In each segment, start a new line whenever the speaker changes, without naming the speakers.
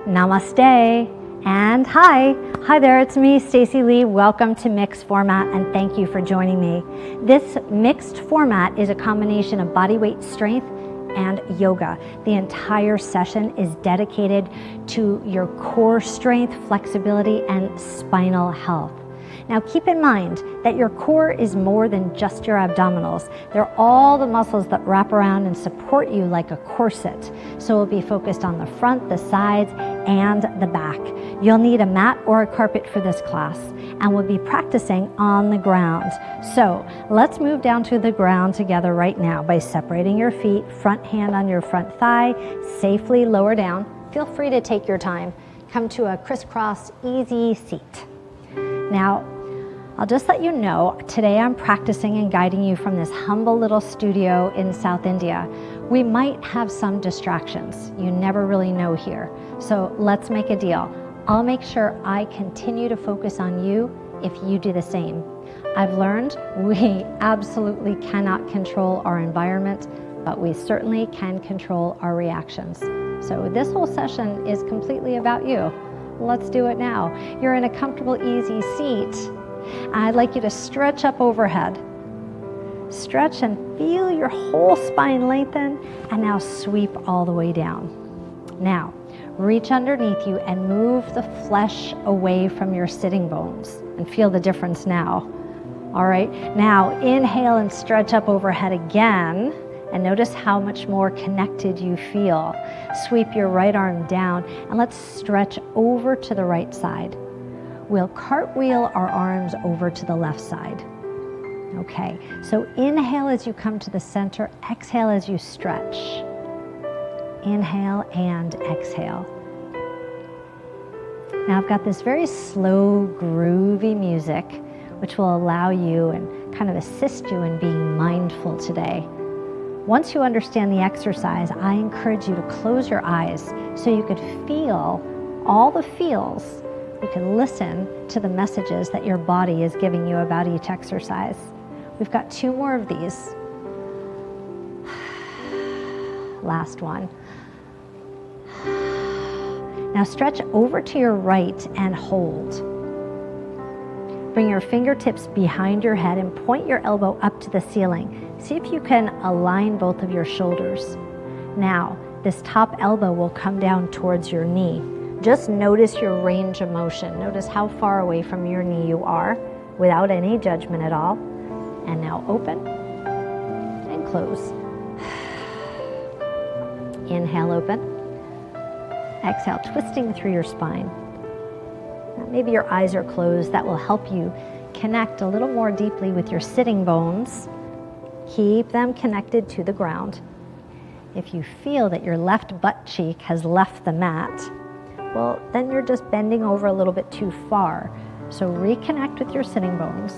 Namaste and hi there, it's me, Stacey Lei. Welcome to Mixed Format and thank you for joining me. This mixed format is a combination of bodyweight strength and yoga. The entire session is dedicated to your core strength, flexibility, and spinal health. Now keep in mind that your core is more than just your abdominals. They're all the muscles that wrap around and support you like a corset. So we'll be focused on the front, the sides, and the back. You'll need a mat or a carpet for this class, and we'll be practicing on the ground. So let's move down to the ground together right now by separating your feet, front hand on your front thigh, safely lower down. Feel free to take your time. Come to a crisscross, easy seat. Now, I'll just let you know, today I'm practicing and guiding you from this humble little studio in South India. We might have some distractions. You never really know here. So let's make a deal. I'll make sure I continue to focus on you if you do the same. I've learned we absolutely cannot control our environment, but we certainly can control our reactions. So this whole session is completely about you. Let's do it now. You're in a comfortable, easy seat. I'd like you to stretch up overhead. Stretch and feel your whole spine lengthen, and now sweep all the way down. Now, reach underneath you and move the flesh away from your sitting bones, and feel the difference now. All right, now inhale and stretch up overhead again, and notice how much more connected you feel. Sweep your right arm down, and let's stretch over to the right side. We'll cartwheel our arms over to the left side. Okay, so inhale as you come to the center, exhale as you stretch. Inhale and exhale. Now I've got this very slow, groovy music, which will allow you and kind of assist you in being mindful today. Once you understand the exercise, I encourage you to close your eyes so you could feel all the feels. You can listen to the messages that your body is giving you about each exercise. We've got 2 more of these. Last one. Now stretch over to your right and hold. Bring your fingertips behind your head and point your elbow up to the ceiling. See if you can align both of your shoulders. Now, this top elbow will come down towards your knee. Just notice your range of motion. Notice how far away from your knee you are without any judgment at all. And now open and close. Inhale, open. Exhale, twisting through your spine. Now maybe your eyes are closed. That will help you connect a little more deeply with your sitting bones. Keep them connected to the ground. If you feel that your left butt cheek has left the mat, well, then you're just bending over a little bit too far. So reconnect with your sitting bones.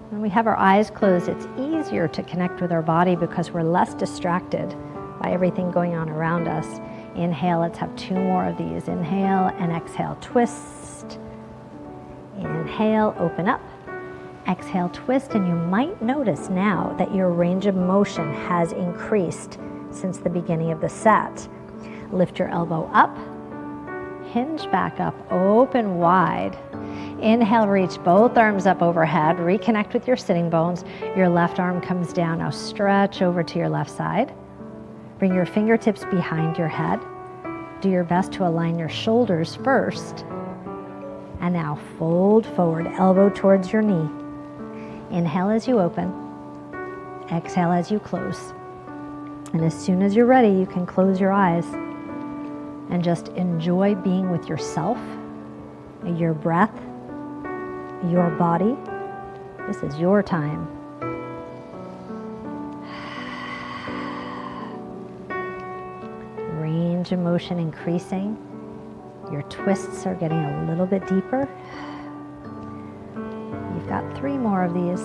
When we have our eyes closed, it's easier to connect with our body because we're less distracted by everything going on around us. Inhale, let's have 2 more of these. Inhale and exhale, twist. Inhale, open up. Exhale, twist, and you might notice now that your range of motion has increased since the beginning of the set. Lift your elbow up, hinge back up, open wide. Inhale, reach both arms up overhead, reconnect with your sitting bones. Your left arm comes down, now stretch over to your left side. Bring your fingertips behind your head. Do your best to align your shoulders first. And now fold forward, elbow towards your knee. Inhale as you open, exhale as you close. And as soon as you're ready, you can close your eyes and just enjoy being with yourself, your breath, your body. This is your time. Range of motion increasing. Your twists are getting a little bit deeper. You've got 3 more of these.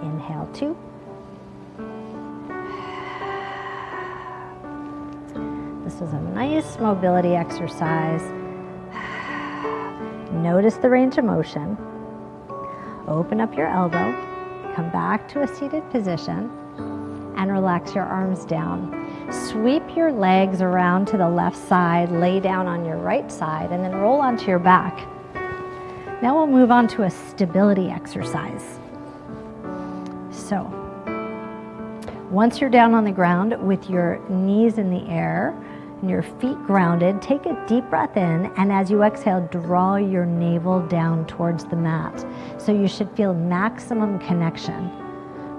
Inhale, 2. This is a nice mobility exercise. Notice the range of motion. Open up your elbow. Come back to a seated position. and relax your arms down. Sweep your legs around to the left side, lay down on your right side, and then roll onto your back. Now we'll move on to a stability exercise. So, once you're down on the ground with your knees in the air and your feet grounded, take a deep breath in, and as you exhale, draw your navel down towards the mat. So you should feel maximum connection,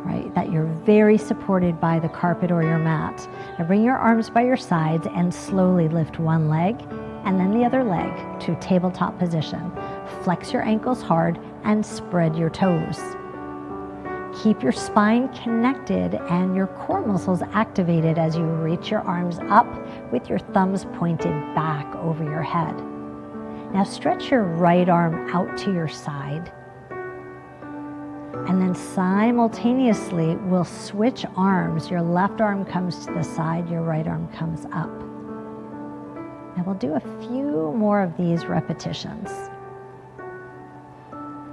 right? That you're very supported by the carpet or your mat. Now bring your arms by your sides and slowly lift one leg and then the other leg to tabletop position. Flex your ankles hard and spread your toes. Keep your spine connected and your core muscles activated as you reach your arms up with your thumbs pointed back over your head. Now stretch your right arm out to your side. And then simultaneously, we'll switch arms. Your left arm comes to the side, your right arm comes up. And we'll do a few more of these repetitions.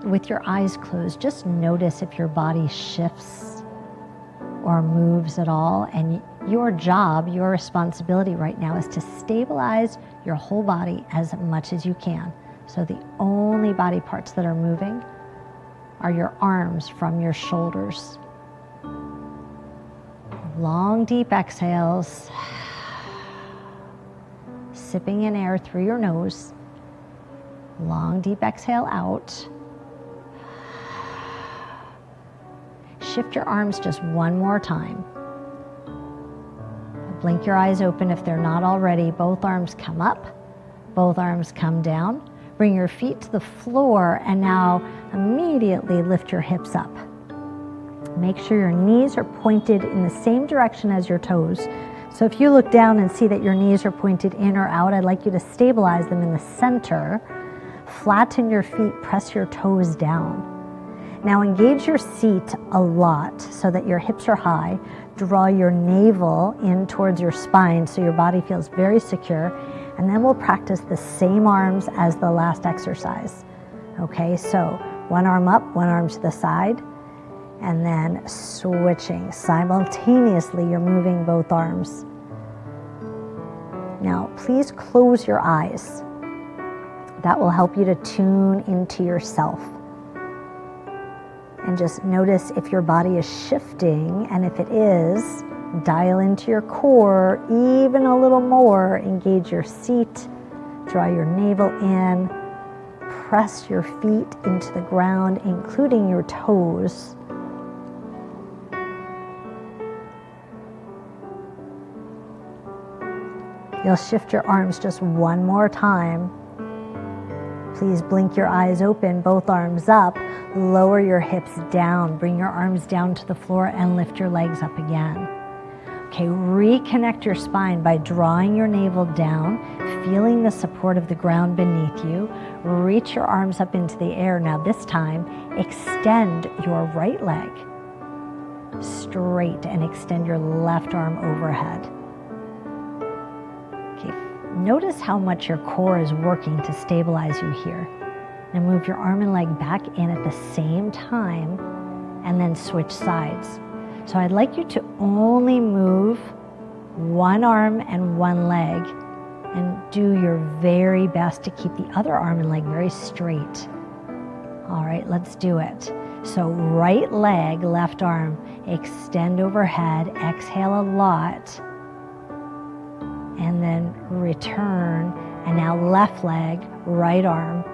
With your eyes closed, just notice if your body shifts or moves at all. And your job, your responsibility right now is to stabilize your whole body as much as you can. So the only body parts that are moving are your arms from your shoulders. Long, deep exhales. Sipping in air through your nose. Long, deep exhale out. Shift your arms just one more time. Blink your eyes open if they're not already. Both arms come up, both arms come down. Bring your feet to the floor and now immediately lift your hips up. Make sure your knees are pointed in the same direction as your toes. So if you look down and see that your knees are pointed in or out, I'd like you to stabilize them in the center. Flatten your feet, press your toes down. Now engage your seat a lot so that your hips are high. Draw your navel in towards your spine so your body feels very secure. And then we'll practice the same arms as the last exercise. Okay, so one arm up, one arm to the side, and then switching. Simultaneously, you're moving both arms. Now, please close your eyes. That will help you to tune into yourself. And just notice if your body is shifting, and if it is, dial into your core even a little more. Engage your seat, draw your navel in, press your feet into the ground, including your toes. You'll shift your arms just one more time. Please blink your eyes open, both arms up. Lower your hips down. Bring your arms down to the floor and lift your legs up again. Okay, reconnect your spine by drawing your navel down, feeling the support of the ground beneath you. Reach your arms up into the air. Now this time, extend your right leg straight and extend your left arm overhead. Okay, notice how much your core is working to stabilize you here. Now move your arm and leg back in at the same time and then switch sides. So I'd like you to only move one arm and one leg and do your very best to keep the other arm and leg very straight. All right, let's do it. So right leg, left arm, extend overhead, exhale a lot, and then return. And now left leg, right arm.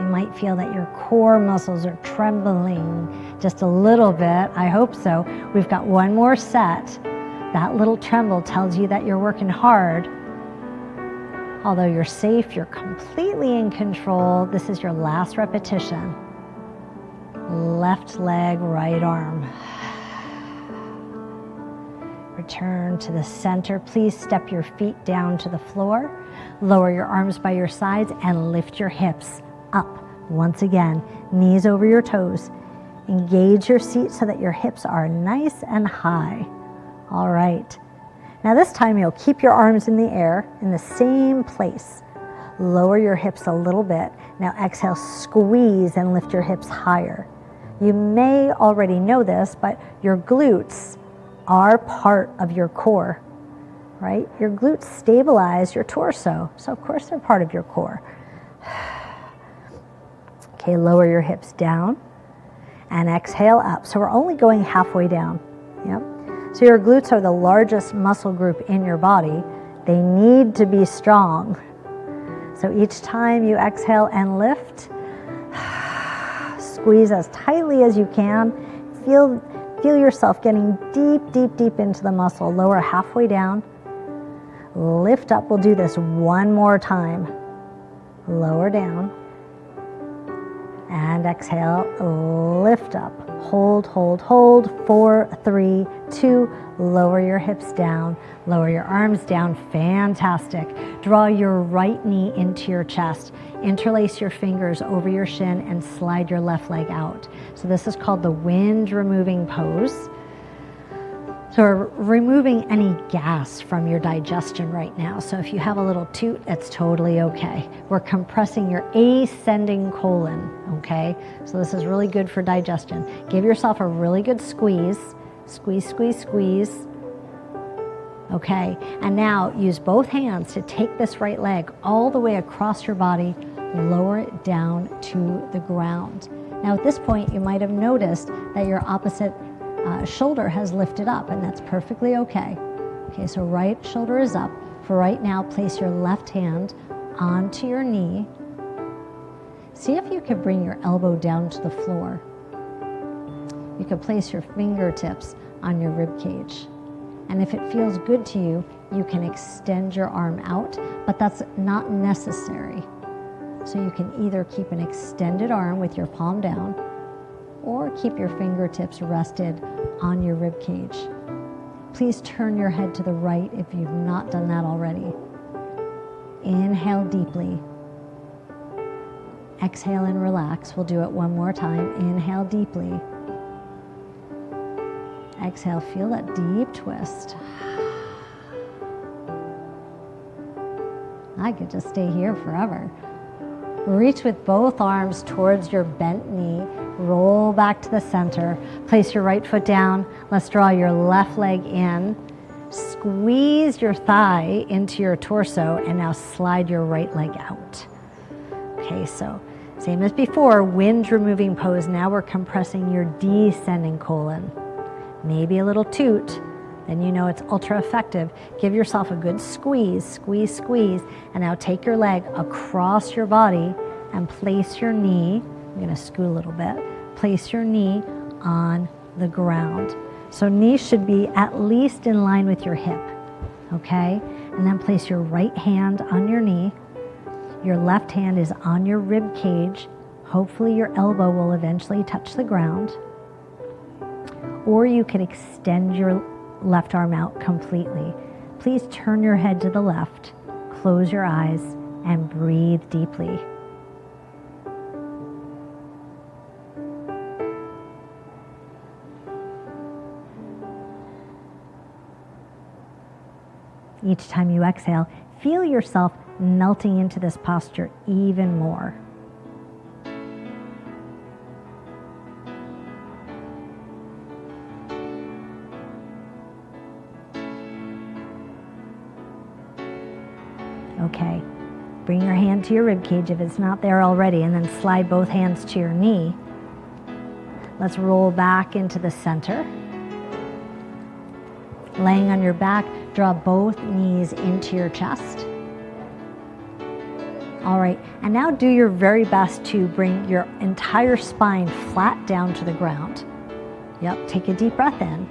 You might feel that your core muscles are trembling just a little bit. I hope so. We've got one more set. That little tremble tells you that you're working hard. Although you're safe, you're completely in control. This is your last repetition. Left leg, right arm. Return to the center. Please step your feet down to the floor. Lower your arms by your sides and lift your hips up. Once again, knees over your toes. Engage your seat so that your hips are nice and high. All right. Now this time you'll keep your arms in the air in the same place. Lower your hips a little bit. Now exhale, squeeze and lift your hips higher. You may already know this, but your glutes are part of your core, right? Your glutes stabilize your torso, so of course they're part of your core. Okay, lower your hips down and exhale up. So we're only going halfway down. Yep. So your glutes are the largest muscle group in your body. They need to be strong. So each time you exhale and lift, squeeze as tightly as you can. Feel yourself getting deep, deep, deep into the muscle. Lower halfway down. Lift up. We'll do this one more time. Lower down. And exhale, lift up. Hold, hold, hold. 4, 3, 2. Lower your hips down. Lower your arms down. Fantastic. Draw your right knee into your chest. Interlace your fingers over your shin and slide your left leg out. So this is called the wind removing pose. So we're removing any gas from your digestion right now. So if you have a little toot, it's totally okay. We're compressing your ascending colon, okay? So this is really good for digestion. Give yourself a really good squeeze. Squeeze, squeeze, squeeze. Okay, and now use both hands to take this right leg all the way across your body, lower it down to the ground. Now at this point, you might have noticed that your opposite shoulder has lifted up, and that's perfectly okay. Okay, so right shoulder is up. For right now, place your left hand onto your knee. See if you can bring your elbow down to the floor. You can place your fingertips on your rib cage. And if it feels good to you, you can extend your arm out, but that's not necessary. So you can either keep an extended arm with your palm down, or keep your fingertips rested on your rib cage. Please turn your head to the right if you've not done that already. Inhale deeply. Exhale and relax. We'll do it one more time. Inhale deeply. Exhale, feel that deep twist. I could just stay here forever. Reach with both arms towards your bent knee. Roll back to the center. Place your right foot down. Let's draw your left leg in. Squeeze your thigh into your torso, and now slide your right leg out. Okay, so same as before, wind removing pose. Now we're compressing your descending colon. Maybe a little toot, then you know it's ultra effective. Give yourself a good squeeze, squeeze, squeeze, and now take your leg across your body and place your knee. I'm going to scoot a little bit. Place your knee on the ground. So knee should be at least in line with your hip, okay? And then place your right hand on your knee. Your left hand is on your rib cage. Hopefully your elbow will eventually touch the ground. Or you can extend your left arm out completely. Please turn your head to the left, close your eyes, and breathe deeply. Each time you exhale, feel yourself melting into this posture even more. Okay, bring your hand to your rib cage if it's not there already, and then slide both hands to your knee. Let's roll back into the center. Laying on your back, draw both knees into your chest. All right, and now do your very best to bring your entire spine flat down to the ground. Yep, take a deep breath in.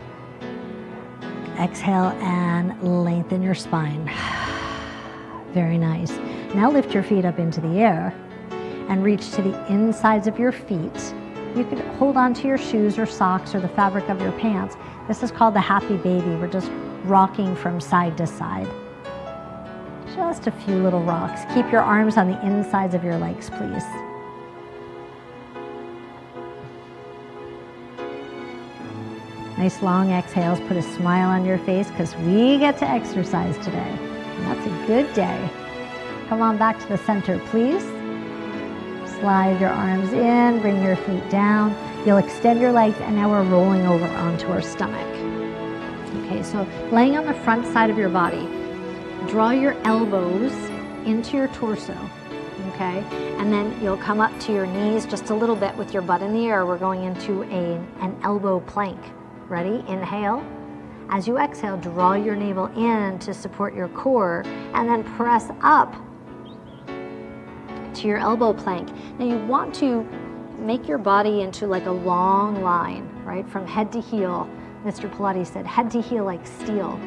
Exhale and lengthen your spine. Very nice. Now lift your feet up into the air and reach to the insides of your feet. You could hold on to your shoes or socks or the fabric of your pants. This is called the happy baby. We're just rocking from side to side. Just a few little rocks. Keep your arms on the insides of your legs, please. Nice long exhales. Put a smile on your face because we get to exercise today. And that's a good day. Come on back to the center, please. Slide your arms in, bring your feet down, You'll extend your legs, and now we're rolling over onto our stomach. Okay, so laying on the front side of your body, draw your elbows into your torso, okay? And then you'll come up to your knees just a little bit with your butt in the air. We're going into an elbow plank. Ready? Inhale. As you exhale, draw your navel in to support your core, and then press up to your elbow plank. Now you want to make your body into like a long line, right? From head to heel. Mr. Pilates said, head to heel like steel.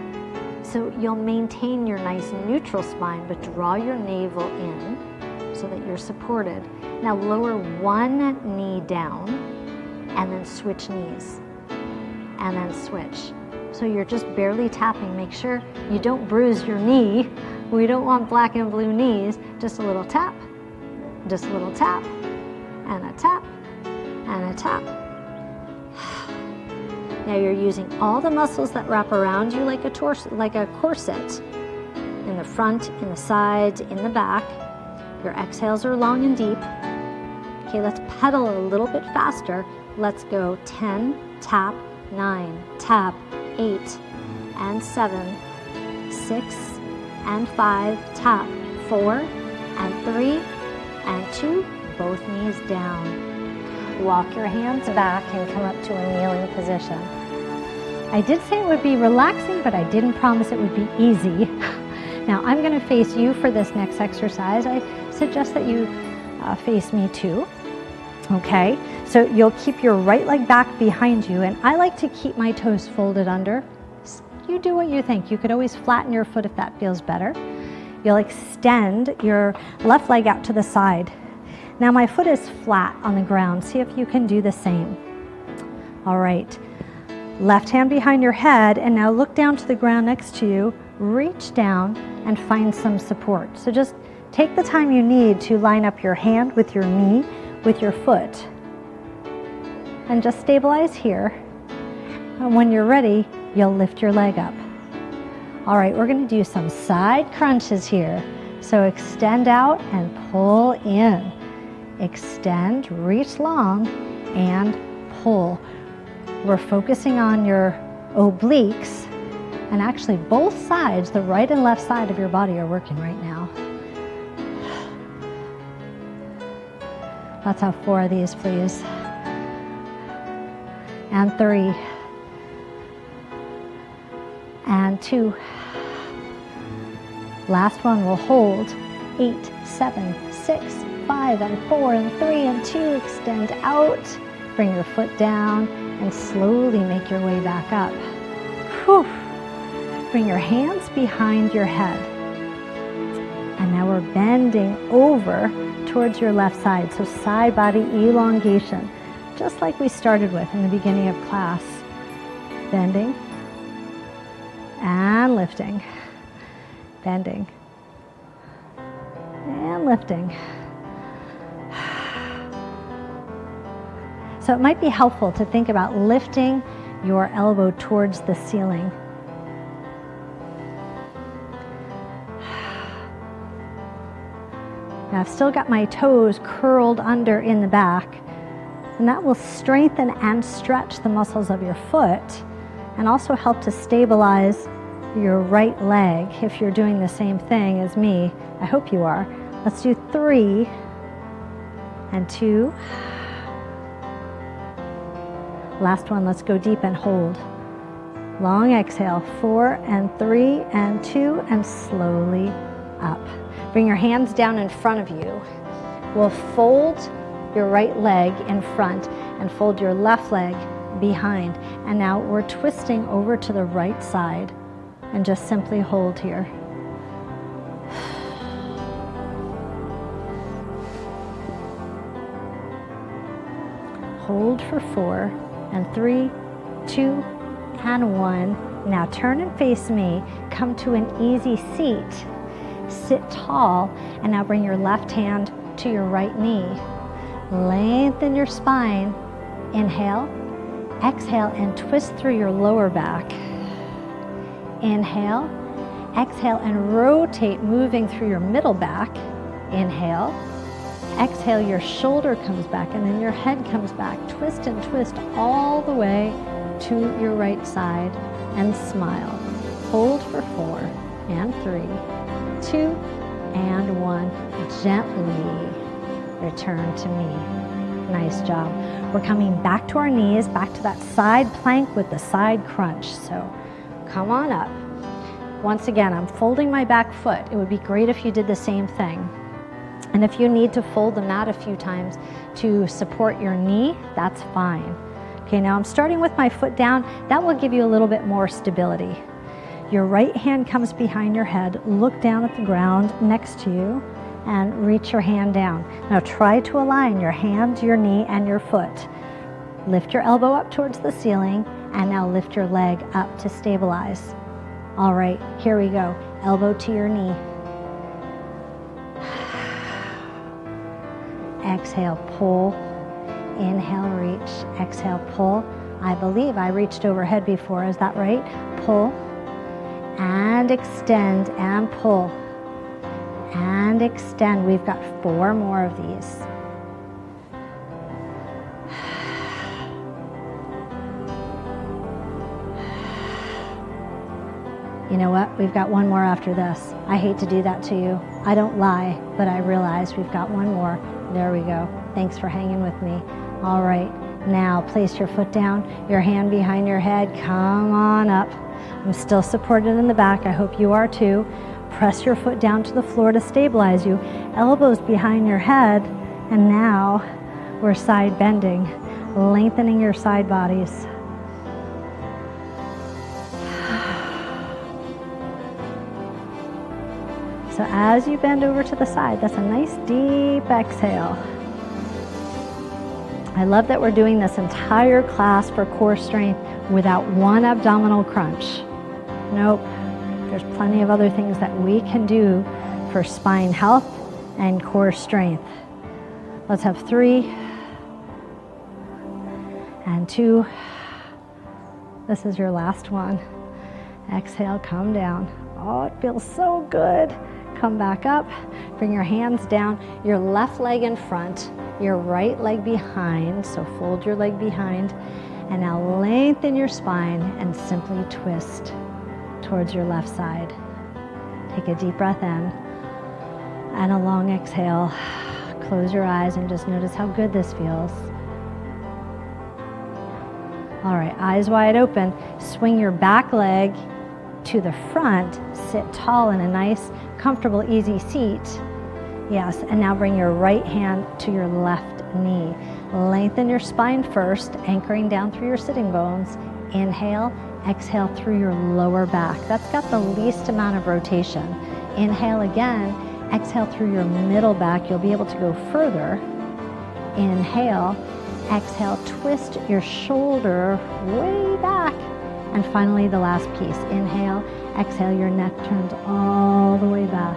So you'll maintain your nice neutral spine, but draw your navel in so that you're supported. Now lower one knee down, and then switch knees, and then switch. So you're just barely tapping. Make sure you don't bruise your knee. We don't want black and blue knees. Just a little tap, just a little tap, and a tap, and a tap. Now you're using all the muscles that wrap around you like a corset. In the front, in the sides, in the back. Your exhales are long and deep. Okay, let's pedal a little bit faster. Let's go 10, tap, 9, tap, 8, and 7, 6, and 5, tap, 4, and 3, and 2, both knees down. Walk your hands back and come up to a kneeling position. I did say it would be relaxing, but I didn't promise it would be easy. Now I'm going to face you for this next exercise. I suggest that you face me too. Okay, so you'll keep your right leg back behind you, and I like to keep my toes folded under. You do what you think. You could always flatten your foot if that feels better. You'll extend your left leg out to the side. Now my foot is flat on the ground. See if you can do the same. All right. Left hand behind your head, and now look down to the ground next to you. Reach down and find some support. So just take the time you need to line up your hand with your knee, with your foot. And just stabilize here. And when you're ready, you'll lift your leg up. All right, we're going to do some side crunches here. So extend out and pull in. Extend, reach long, and pull. We're focusing on your obliques, and actually both sides, the right and left side of your body, are working right now. Let's have 4 of these, please. And 3. And 2. Last one, we'll hold. 8, 7, 6, 5, and 4, and 3, and 2. Extend out. Bring your foot down and slowly make your way back up. Whew. Bring your hands behind your head. And now we're bending over towards your left side. So side body elongation, just like we started with in the beginning of class. Bending and lifting. Bending and lifting. So it might be helpful to think about lifting your elbow towards the ceiling. Now I've still got my toes curled under in the back, and that will strengthen and stretch the muscles of your foot and also help to stabilize your right leg if you're doing the same thing as me. I hope you are. Let's do 3 and 2. Last one, let's go deep and hold. Long exhale, 4 and 3 and 2, and slowly up. Bring your hands down in front of you. We'll fold your right leg in front and fold your left leg behind. And now we're twisting over to the right side and just simply hold here. Hold for 4 and 3, 2, and 1. Now turn and face me. Come to an easy seat. Sit tall, and now bring your left hand to your right knee. Lengthen your spine. Inhale, exhale, and twist through your lower back. Inhale, exhale, and rotate, moving through your middle back. Inhale, Exhale, your shoulder comes back and then your head comes back. Twist and twist all the way to your right side and smile. Hold for 4 and 3, 2 and 1. Gently return to me. Nice job. We're coming back to our knees, back to that side plank with the side crunch. So come on up. Once again, I'm folding my back foot. It would be great if you did the same thing. And if you need to fold the mat a few times to support your knee, that's fine. Okay, now I'm starting with my foot down. That will give you a little bit more stability. Your right hand comes behind your head. Look down at the ground next to you and reach your hand down. Now try to align your hand, your knee, and your foot. Lift your elbow up towards the ceiling and now lift your leg up to stabilize. All right, here we go. Elbow to your knee. Exhale, pull. Inhale, reach. Exhale, pull. I believe I reached overhead before. Is that right? Pull and extend and pull and extend. We've got 4 more of these. You know what? We've got 1 more after this. I hate to do that to you. I don't lie, but I realize we've got 1 more. There we go. Thanks for hanging with me. All right, now place your foot down, your hand behind your head. Come on up. I'm still supported in the back. I hope you are too. Press your foot down to the floor to stabilize you. Elbows behind your head. And now we're side bending, lengthening your side bodies. So as you bend over to the side, that's a nice deep exhale. I love that we're doing this entire class for core strength without 1 abdominal crunch. Nope, there's plenty of other things that we can do for spine health and core strength. Let's have 3 and 2. This is your last one. Exhale, come down. Oh, it feels so good. Come back up, bring your hands down, your left leg in front, your right leg behind, so fold your leg behind, and now lengthen your spine and simply twist towards your left side. Take a deep breath in and a long exhale. Close your eyes and just notice how good this feels. All right, eyes wide open. Swing your back leg to the front, sit tall in a nice, comfortable, easy seat. Yes, and now bring your right hand to your left knee. Lengthen your spine first, anchoring down through your sitting bones. Inhale, exhale through your lower back. That's got the least amount of rotation. Inhale again, exhale through your middle back. You'll be able to go further. Inhale, exhale, twist your shoulder way back. And finally, the last piece. Inhale, exhale, your neck turns all the way back.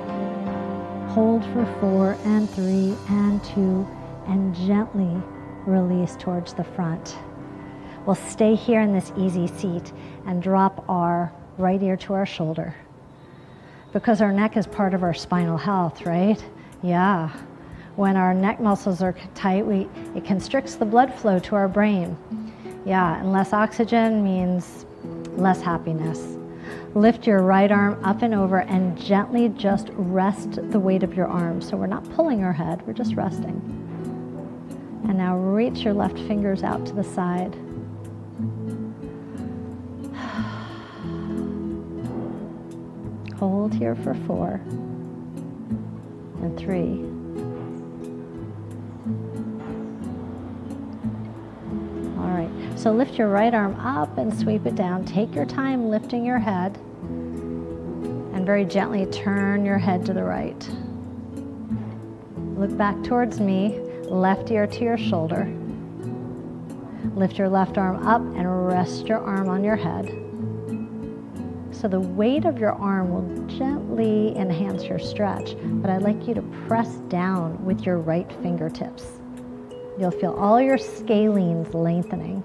Hold for 4 and 3 and 2 and gently release towards the front. We'll stay here in this easy seat and drop our right ear to our shoulder. Because our neck is part of our spinal health, right? Yeah. When our neck muscles are tight, it constricts the blood flow to our brain. Yeah, and less oxygen means less happiness. Lift your right arm up and over and gently just rest the weight of your arm. So we're not pulling our head, we're just resting. And now reach your left fingers out to the side. Hold here for 4 and 3. All right, so lift your right arm up and sweep it down. Take your time lifting your head and very gently turn your head to the right. Look back towards me, left ear to your shoulder. Lift your left arm up and rest your arm on your head. So the weight of your arm will gently enhance your stretch, but I'd like you to press down with your right fingertips. You'll feel all your scalenes lengthening.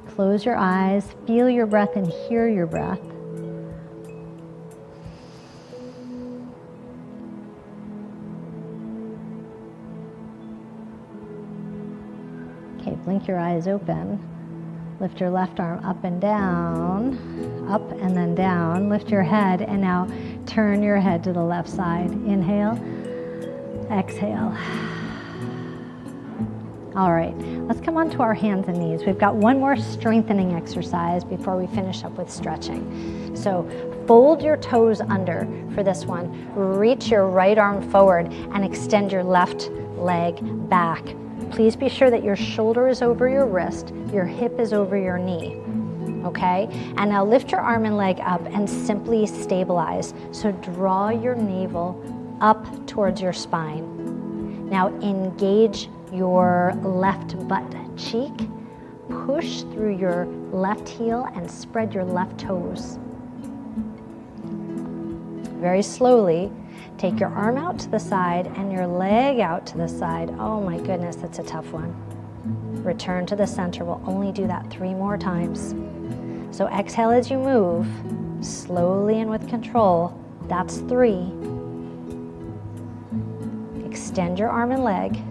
Close your eyes, feel your breath and hear your breath. Okay, blink your eyes open. Lift your left arm up and down, up and then down. Lift your head and now turn your head to the left side. Inhale, exhale. All right, let's come on to our hands and knees. We've got one more strengthening exercise before we finish up with stretching. So fold your toes under for this one. Reach your right arm forward and extend your left leg back. Please be sure that your shoulder is over your wrist, your hip is over your knee. Okay, and now lift your arm and leg up and simply stabilize. So draw your navel up towards your spine. Now engage your left butt cheek, push through your left heel and spread your left toes. Very slowly, take your arm out to the side and your leg out to the side. Oh my goodness, that's a tough one. Return to the center. We'll only do that 3 more times. So exhale as you move, slowly and with control. That's 3. Extend your arm and leg.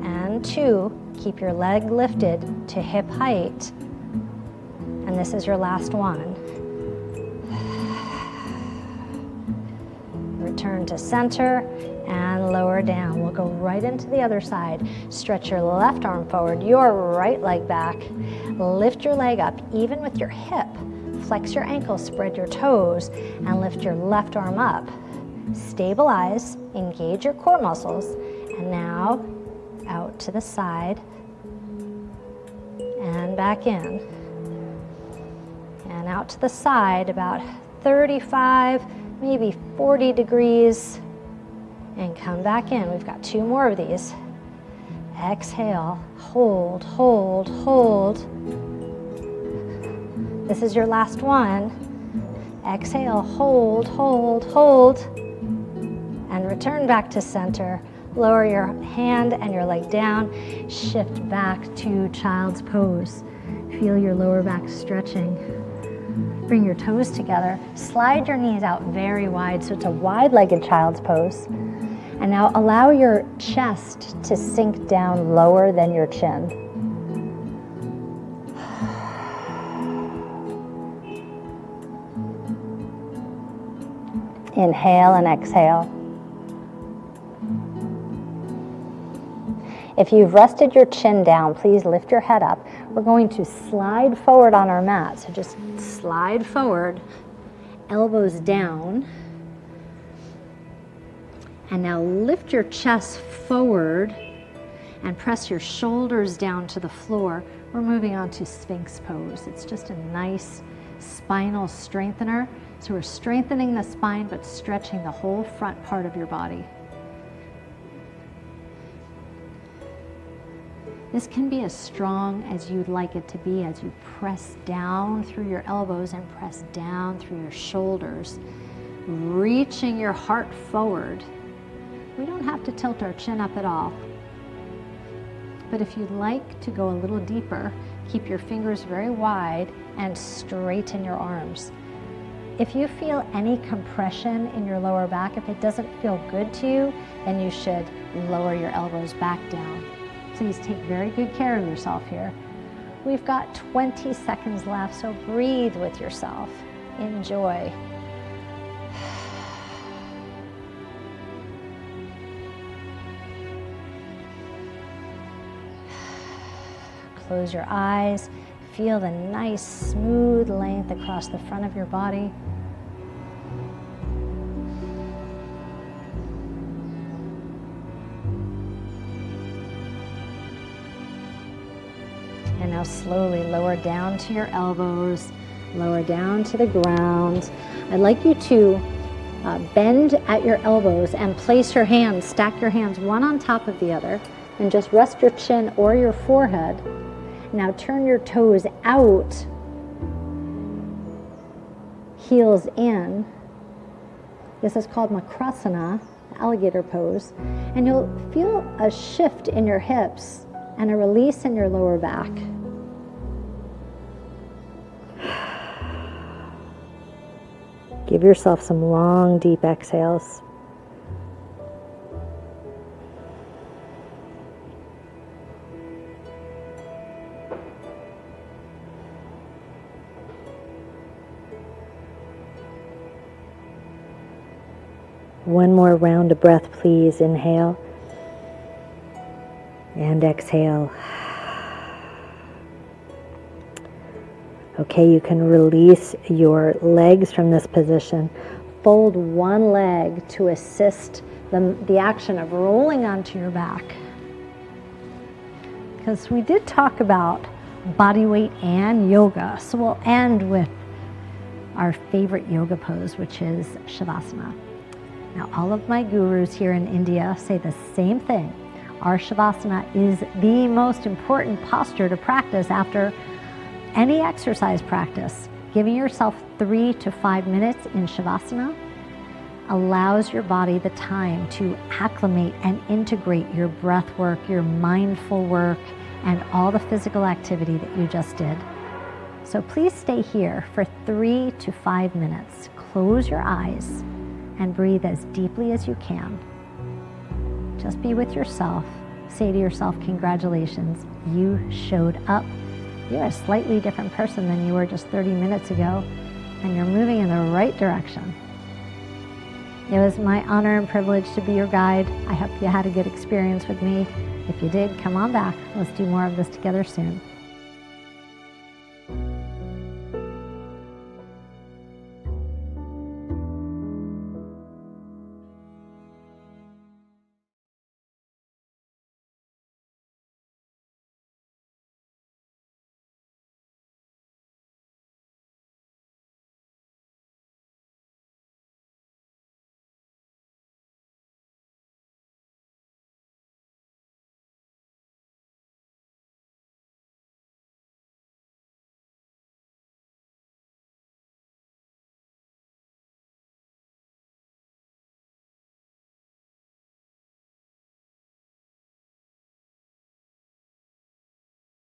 And 2, keep your leg lifted to hip height. And this is your last one. Return to center and lower down. We'll go right into the other side. Stretch your left arm forward, your right leg back. Lift your leg up, even with your hip. Flex your ankle, spread your toes, and lift your left arm up. Stabilize, engage your core muscles, and now out to the side and back in. And out to the side about 35, maybe 40 degrees, and come back in. We've got 2 more of these. Exhale, hold, hold, hold. This is your last one. Exhale, hold, hold, hold, and return back to center. Lower your hand and your leg down. Shift back to child's pose. Feel your lower back stretching. Bring your toes together. Slide your knees out very wide so it's a wide-legged child's pose. And now allow your chest to sink down lower than your chin. Inhale and exhale. If you've rested your chin down, please lift your head up. We're going to slide forward on our mat. So just slide forward, elbows down. And now lift your chest forward and press your shoulders down to the floor. We're moving on to Sphinx pose. It's just a nice spinal strengthener. So we're strengthening the spine but stretching the whole front part of your body. This can be as strong as you'd like it to be as you press down through your elbows and press down through your shoulders, reaching your heart forward. We don't have to tilt our chin up at all. But if you'd like to go a little deeper, keep your fingers very wide and straighten your arms. If you feel any compression in your lower back, if it doesn't feel good to you, then you should lower your elbows back down. Please take very good care of yourself here. We've got 20 seconds left, so breathe with yourself. Enjoy. Close your eyes. Feel the nice, smooth length across the front of your body. And now slowly lower down to your elbows, lower down to the ground. I'd like you to bend at your elbows and place your hands, stack your hands one on top of the other, and just rest your chin or your forehead. Now turn your toes out, heels in. This is called Makrasana, alligator pose. And you'll feel a shift in your hips and a release in your lower back. Give yourself some long, deep exhales. One more round of breath, please. Inhale and exhale. Okay, you can release your legs from this position. Fold one leg to assist the action of rolling onto your back. Because we did talk about body weight and yoga, so we'll end with our favorite yoga pose, which is Shavasana. Now, all of my gurus here in India say the same thing. Our Shavasana is the most important posture to practice after any exercise practice. Giving yourself 3 to 5 minutes in Shavasana allows your body the time to acclimate and integrate your breath work, your mindful work, and all the physical activity that you just did. So please stay here for 3 to 5 minutes. Close your eyes and breathe as deeply as you can. Just be with yourself. Say to yourself, congratulations, you showed up. You're a slightly different person than you were just 30 minutes ago, and you're moving in the right direction. It was my honor and privilege to be your guide. I hope you had a good experience with me. If you did, come on back. Let's do more of this together soon.